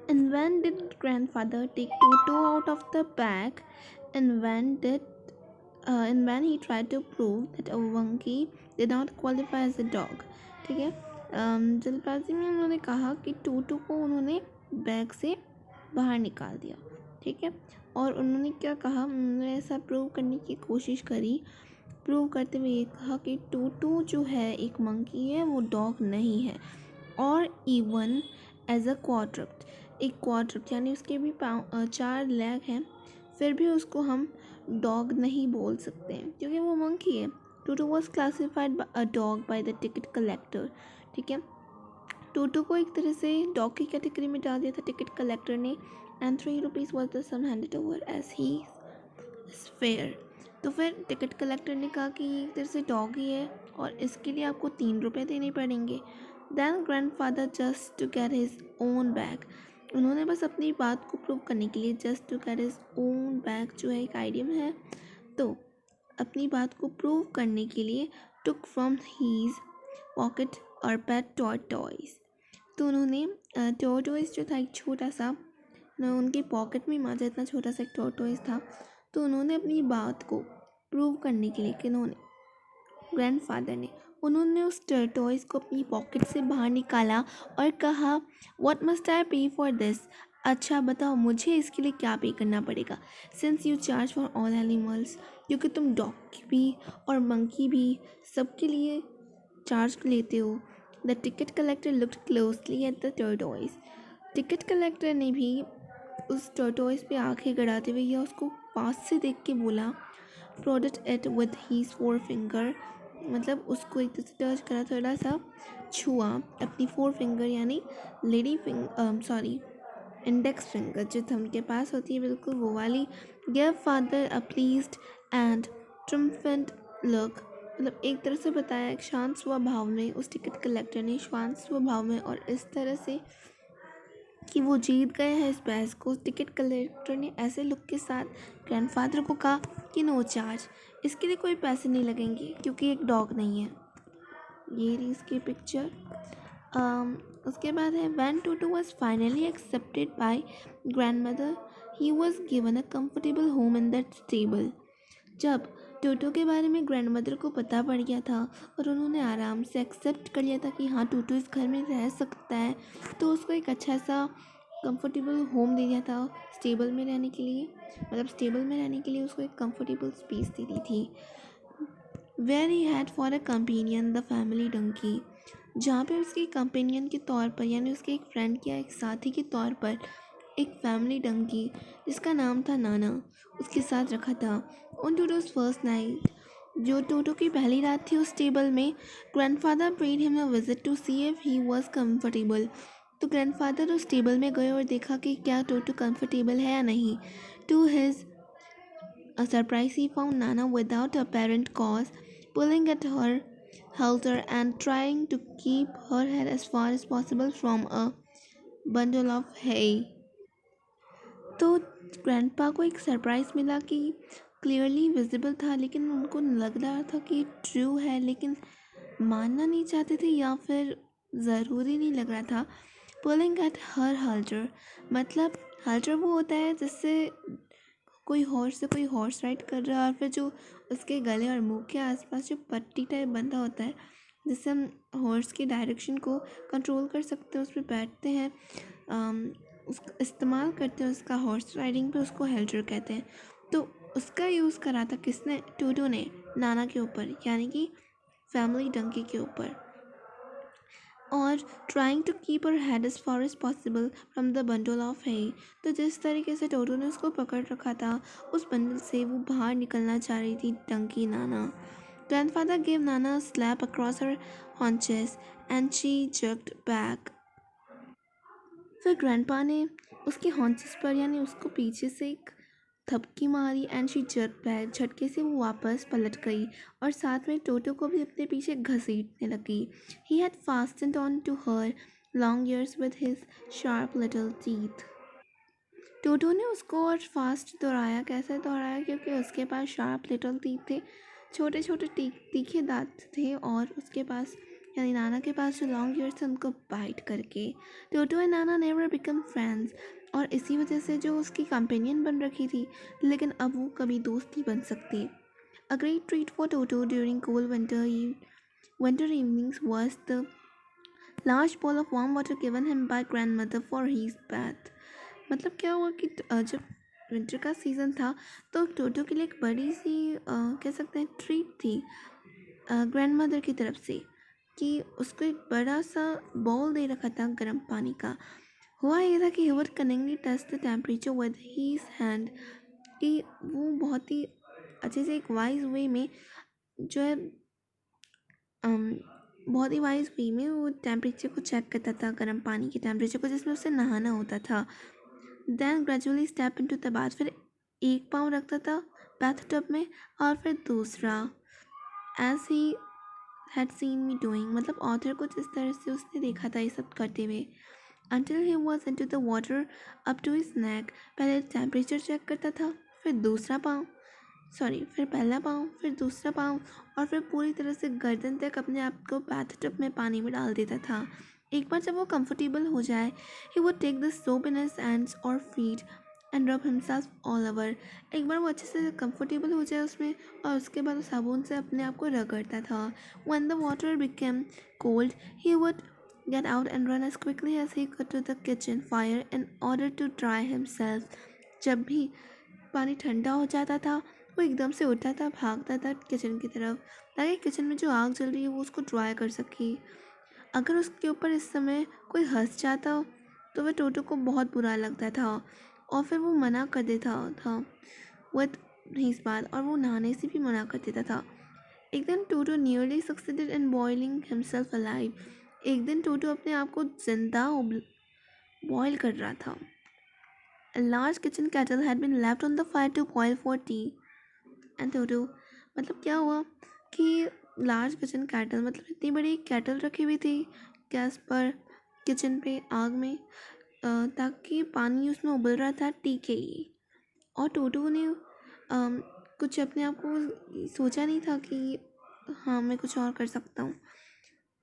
And when did grandfather take Toto out of the bag? And when he tried to prove that a monkey did not qualify as a dog? ठीक है। जल्दबाजी में उन्होंने कहा कि टोटो को उन्होंने बैग से बाहर निकाल दिया। ठीक है। और उन्होंने क्या कहा, उन्होंने ऐसा प्रूव करने की कोशिश करी, प्रूव करते हुए ये कहा कि टोटो जो है एक मंकी है, वो डॉग नहीं है। और इवन एज अ क्वाड्रप्ट, एक क्वाड्रप्ट यानी उसके भी पाँव 4 लेग हैं, फिर भी उसको हम डॉग नहीं बोल सकते हैं क्योंकि वो मंकी है। Toto was classified a dog by the ticket collector. ठीक है। टोटो को एक तरह से डॉग की कैटेगरी में डाल दिया था टिकट कलेक्टर ने। And 3 rupees was the sum handed over as he fare. तो फिर टिकट कलेक्टर ने कहा कि ये एक तरह से डॉग ही है और इसके लिए आपको 3 रुपये देने पड़ेंगे। Then grandfather just to get his own bag, उन्होंने बस अपनी बात को प्रूव करने के लिए just to get his own bag जो है एक आइडियम है, तो अपनी बात को प्रूव करने के लिए टुक फ्रॉम हीज पॉकेट और पेट टॉयज। तो उन्होंने टॉयज जो था एक छोटा सा, उनकी पॉकेट में माजा इतना छोटा सा एक टॉयज था। तो उन्होंने अपनी बात को प्रूव करने के लिए किन्होंने, ग्रैंडफादर ने, उन्होंने उस टॉयज को अपनी पॉकेट से बाहर निकाला और कहा, व्हाट मस्ट आई पे फॉर दिस? अच्छा बताओ मुझे इसके लिए क्या पे करना पड़ेगा? Since you charge for all animals, क्योंकि तुम डॉग की भी और मंकी भी सबके लिए चार्ज लेते हो। The ticket collector looked closely at the toys, ticket collector ने भी उस टॉयज पे आंखें गड़ाते हुए या उसको पास से देख के बोला, product it with his 4 finger, मतलब उसको एक तरह से टच करा, थोड़ा सा छुआ अपनी 4 फिंगर यानी लेडी सॉरी इंडेक्स फिंगर जो थंब के पास होती है बिल्कुल वो वाली। Give father a pleased and triumphant look, मतलब एक तरह से बताया एक शांत स्वभाव में, उस टिकट कलेक्टर ने शांत स्वभाव में और इस तरह से कि वो जीत गए हैं इस बहस को। टिकट कलेक्टर ने ऐसे लुक के साथ ग्रैंडफादर को कहा कि नो चार्ज, इसके लिए कोई पैसे नहीं लगेंगे क्योंकि एक डॉग नहीं है। ये रही इसकी पिक्चर। उसके बाद है when toto was finally accepted by grandmother he was given a comfortable home in that stable. जब टोटो के बारे में ग्रैंडमदर को पता पड़ गया था और उन्होंने आराम से एक्सेप्ट कर लिया था कि हाँ टोटो इस घर में रह सकता है, तो उसको एक अच्छा सा कंफर्टेबल होम दे दिया था स्टेबल में रहने के लिए, मतलब स्टेबल में रहने के लिए उसको एक कंफर्टेबल स्पेस दे दी थी। Where he had for a companion the family donkey, जहाँ पे उसके कंपेनियन के तौर पर यानी उसके एक फ्रेंड या एक साथी के तौर पर एक फैमिली डंकी जिसका नाम था नाना उसके साथ रखा था। ऑन टोटोज फर्स्ट नाइट, जो टोटो की पहली रात थी उस टेबल में, grandfather paid him a visit to see if he was comfortable. तो ग्रैंडफादर उस टेबल में गए और देखा कि क्या टोटो कंफर्टेबल है या नहीं। To his a surprise, he found Nana without apparent cause, pulling at her halter and trying to keep her head as far as possible from a bundle of hay. तो ग्रैंडपा को एक surprise मिला कि clearly visible था लेकिन उनको लग रहा था कि ट्रू है, लेकिन मानना नहीं चाहते थे या फिर ज़रूरी नहीं लग रहा था। पुलिंग एट हर हल्टर, मतलब हल्टर वो होता है जिससे कोई हॉर्स राइड कर रहा है और फिर जो उसके गले और मुंह के आसपास जो पट्टी टाइप बंधा होता है जिससे हम हॉर्स की डायरेक्शन को कंट्रोल कर सकते हैं, उस पर बैठते हैं, उसका इस्तेमाल करते हैं उसका हॉर्स राइडिंग पे, उसको हेल्टर कहते हैं। तो उसका यूज़ करा था किसने, टोटो ने नाना के ऊपर यानी कि फैमिली डंकी के ऊपर। और trying to keep her head as far as possible from the bundle of है, तो जिस तरीके से टोटो ने उसको पकड़ रखा था उस बंडल से वो बाहर निकलना चाह रही थी डंकी नाना। Grandfather gave Nana a slap across her haunches and she jerked back. फिर ग्रैंडपा ने उसके हॉन्चेस पर यानी उसको पीछे से एक थपकी मारी एंड शी जर्क बैक, झटके से वो वापस पलट गई और साथ में टोटो को भी अपने पीछे घसीटने लगी। He had fastened on to her long ears with his sharp little teeth. Toto ने उसको और फास्ट दौड़ाया, कैसे दौड़ाया, क्योंकि उसके पास शार्प लिटिल टीथ थे, छोटे छोटे तीखे दांत थे और उसके पास यानी नाना के पास जो लॉन्ग ईयर्स थे उनको बाइट करके। टोटो and Nana never become friends, और इसी वजह से जो उसकी कंपेनियन बन रखी थी, लेकिन अब वो कभी दोस्त नहीं बन सकती। A great treat for Toto during cold winter evenings was the large bowl of warm water given him by grandmother for his bath। मतलब क्या हुआ कि जब विंटर का सीज़न था तो टोटो के लिए एक बड़ी सी कह सकते हैं ट्रीट थी ग्रैंड मदर की तरफ से, कि उसको एक बड़ा सा बाउल दे रखा था गर्म पानी का। हुआ ये था कि he would cunningly test the temperature with his hand, कि वो बहुत ही अच्छे से एक वाइज वे में जो है बहुत ही वाइज वे में वो टेम्परेचर को चेक करता था, गर्म पानी के टेम्परेचर को जिसमें उसे नहाना होता था। Then gradually step into the bath, फिर एक पाँव रखता था बाथ टब में और फिर दूसरा, as he had seen me doing, मतलब ऑथर को जिस तरह से उसने देखा था ये सब करते हुए। Until he was into the water up to his neck, पहले टेम्परेचर चेक करता था, फिर दूसरा पाँव, फिर पहला पाँव, फिर दूसरा पाँव, और फिर पूरी तरह से गर्दन तक अपने आप को बाथटब में पानी में डाल देता था। एक बार जब वो कंफर्टेबल हो जाए, he would take the soap in his hands or feet and rub himself all over। एक बार वो अच्छे से कंफर्टेबल हो जाए उसमें, और उसके बाद वो साबुन से अपने आप को रगड़ता था। When the water became cold, he would get out and run as quickly as he could to the kitchen fire in order to dry himself। जब भी पानी ठंडा हो जाता था वो एकदम से उठता था, भागता था किचन की तरफ, ताकि किचन में जो आग जल रही है वो उसको ड्राई कर सके। अगर उसके ऊपर इस समय कोई हंस जाता तो वह टोटो को बहुत बुरा लगता था, और फिर वो मना कर देता था विद हिज बात, और वो नहाने से भी मना कर देता था। एक दिन Toto nearly succeeded in boiling himself alive. एक दिन टोटो अपने आप को जिंदा बॉयल कर रहा था। A large kitchen kettle had been left on the fire to boil for tea and Toto, मतलब क्या हुआ कि लार्ज किचन कैटल, मतलब इतनी बड़ी कैटल रखी हुई थी गैस पर किचन पे आग में, ताकि पानी उसमें उबल रहा था टी के लिए। और टोटो ने कुछ अपने आप को सोचा नहीं था कि हाँ मैं कुछ और कर सकता हूँ।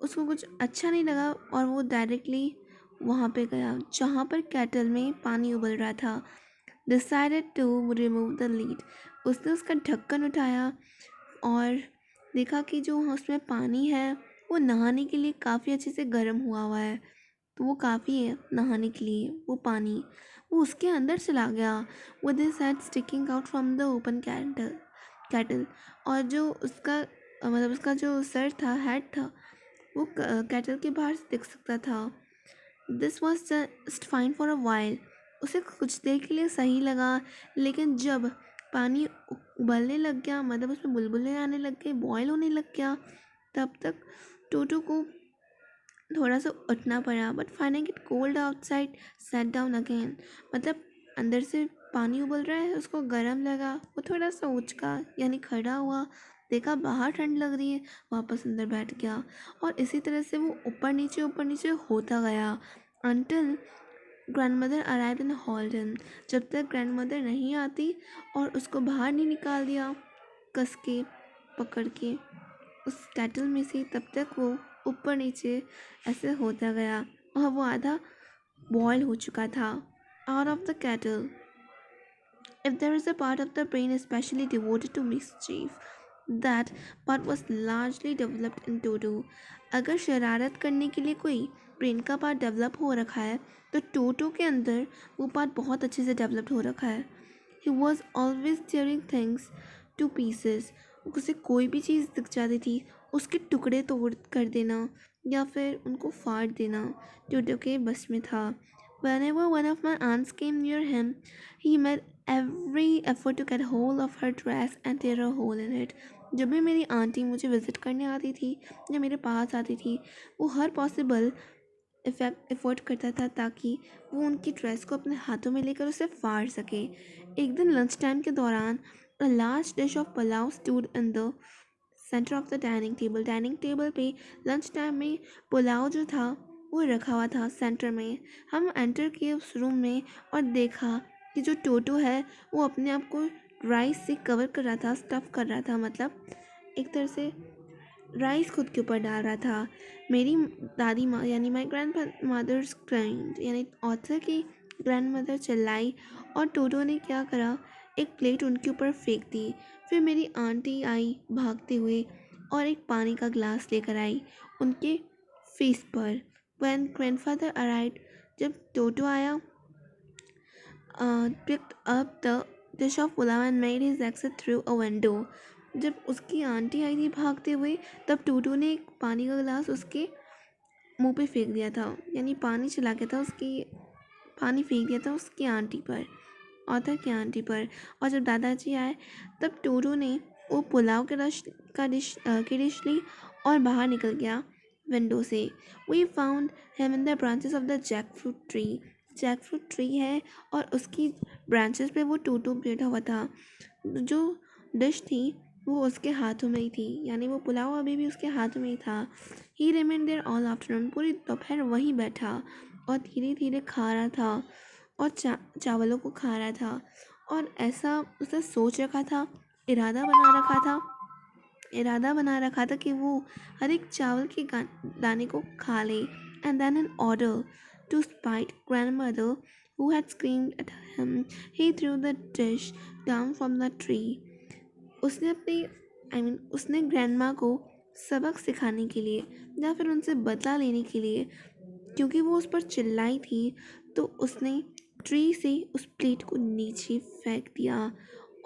उसको कुछ अच्छा नहीं लगा और वो डायरेक्टली वहाँ पे गया जहाँ पर कैटल में पानी उबल रहा था। Decided to remove the lid, उसने उसका ढक्कन उठाया और देखा कि जो उसमें पानी है वो नहाने के लिए काफ़ी अच्छे से गर्म हुआ हुआ है, तो वो काफ़ी है नहाने के लिए वो पानी। वो उसके अंदर चला गया with his head sticking out from the open cattle, और जो उसका मतलब उसका जो सर था, हेड था, वो कैटल के बाहर से दिख सकता था। This was just fine for a while, उसे कुछ देर के लिए सही लगा, लेकिन जब पानी उबलने लग गया, मतलब उसमें बुलबुले आने लग गए, बॉयल होने लग गया, तब तक टोटो को थोड़ा सा उठना पड़ा। But finding it cold outside set down again, मतलब अंदर से पानी उबल रहा है, उसको गर्म लगा, वो थोड़ा सा उचका यानी खड़ा हुआ, देखा बाहर ठंड लग रही है, वापस अंदर बैठ गया, और इसी तरह से वो ऊपर नीचे होता गया until grandmother arrive in Halton. जब तक ग्रैंडमदर नहीं आती और उसको बाहर नहीं निकाल दिया कस के पकड़ के उस कैटल में से, तब तक वो ऊपर नीचे ऐसे होता गया और वो आधा बॉयल हो चुका था out of the cattle. If there is a part of the brain especially devoted to mischief, that part was largely developed in Toto। अगर शरारत करने के लिए कोई ब्रेन का पार्ट डेवलप हो रखा है तो टोटो के अंदर वो पार्ट बहुत अच्छे से डेवलप हो रखा है। He was always tearing things to pieces। उसे कोई भी चीज़ दिख जाती थी उसके टुकड़े तोड़ कर देना या फिर उनको फाड़ देना टोटो के बस में था। Whenever one of my aunts came near him, he made every effort to get hold of her dress and tear a hole in it। जब भी मेरी आंटी मुझे विज़िट करने आती थी या मेरे पास आती थी, वो हर पॉसिबल एफर्ट करता था ताकि वो उनकी ड्रेस को अपने हाथों में लेकर उसे फाड़ सके। एक दिन लंच टाइम के दौरान a large dish of pulao stood in the center of the dining table पे लंच टाइम में पुलाव जो था वो रखा हुआ था सेंटर में। हम एंटर किए उस रूम में और देखा कि जो टोटो है वो अपने आप को राइस से कवर कर रहा था, स्टफ़ कर रहा था, मतलब एक तरह से राइस खुद के ऊपर डाल रहा था। मेरी दादी माँ यानी माई ग्रैंड मदर्स ग्रैंड यानी ऑथर की ग्रैंड मदर चिल्लाई और टोटो ने क्या करा, एक प्लेट उनके ऊपर फेंक दी। फिर मेरी आंटी आई भागते हुए और एक पानी का ग्लास लेकर आई उनके फेस पर। व्हेन ग्रैंडफादर अराइव्ड, जब टोटो आया, picked up the dish of pulao and made his exit through a window. जब उसकी आंटी आई थी भागते हुए, तब टोटो ने एक पानी का गिलास उसके मुंह पे फेंक दिया था, यानी पानी चला गया था पानी फेंक दिया था उसकी आंटी पर, ऑथर की आंटी पर। और जब दादाजी आए तब टोटो ने वो पुलाव की डिश ली और बाहर निकल गया विंडो से। We found him in the branches of the jackfruit tree है और उसकी ब्रांचेस पे वो टोटो बैठा हुआ था। जो डिश थी वो उसके हाथों में ही थी, यानी वो पुलाव अभी भी उसके हाथों में ही था। He remain there all afternoon, पूरी दोपहर वहीं बैठा और धीरे धीरे खा रहा था और चावलों को खा रहा था। और ऐसा उसने सोच रखा था, इरादा बना रखा था कि वो हर एक चावल के दाने को खा ले। And then in order to spite grandmother who had screamed at him, he threw the dish down from the tree. उसने ग्रैंडमा को सबक सिखाने के लिए या फिर उनसे बदला लेने के लिए, क्योंकि वो उस पर चिल्लाई थी, तो उसने ट्री से उस प्लेट को नीचे फेंक दिया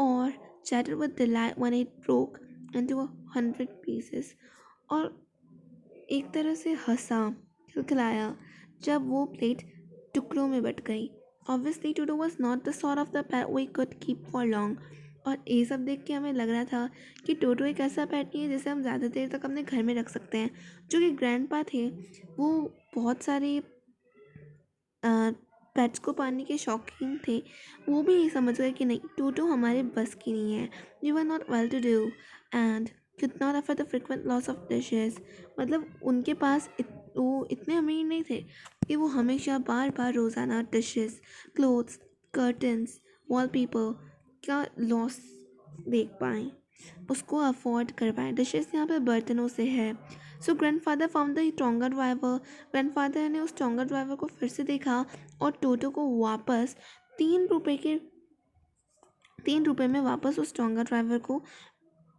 और chattered with delight when it broke into 100 pieces, और एक तरह से हंसा, खिलखिलाया जब वो प्लेट टुकड़ों में बट गई। Obviously Toto was not the sort of the pet we could keep for long, और ये सब देख के हमें लग रहा था कि टोटो एक ऐसा पेट नहीं है जिसे हम ज़्यादा देर तक अपने घर में रख सकते हैं। जो कि ग्रैंडपा थे वो बहुत सारे पेट्स को पालने के शौकीन थे, वो भी ये समझ गए कि नहीं, टोटो हमारे बस की नहीं है। We were not well to do and could not afford the frequent loss of dishes. मतलब उनके पास वो इतने अमीर नहीं थे कि वो हमेशा बार बार रोज़ाना डिशेस, क्लोथ्स, कर्टन्स, वॉलपेपर का लॉस देख पाएँ, उसको अफोर्ड कर पाएँ। डिशेस यहाँ पे बर्तनों से है। So grandfather found the stronger driver. Grandfather ने उस स्ट्रॉन्गर ड्राइवर को फिर से देखा और टोटो को वापस 3 रुपए में वापस उस स्ट्रॉन्गर ड्राइवर को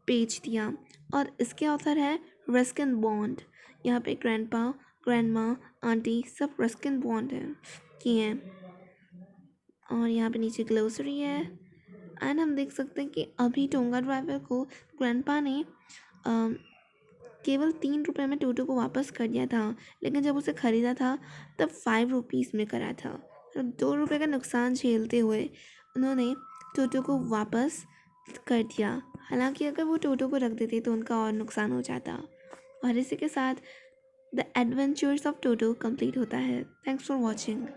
बेच दिया। और इसके ऑथर है रस्किन बॉन्ड। यहाँ पे ग्रैंडपा, ग्रैंडमा, आंटी सब रस्किन बॉन्ड है की हैं। और यहाँ पे नीचे ग्लोसरी है। एंड हम देख सकते हैं कि अभी टोंगा ड्राइवर को ग्रैंडपा ने केवल 3 रुपए में टोटो को वापस कर दिया था, लेकिन जब उसे ख़रीदा था तब 5 रुपीज़ में करा था। 2 रुपए का नुकसान झेलते हुए उन्होंने टोटो को वापस कर दिया। हालांकि अगर वो टोटो को रख देते तो उनका और नुकसान हो जाता। और इसी के साथ the adventures of Toto complete होता है। Thanks for watching.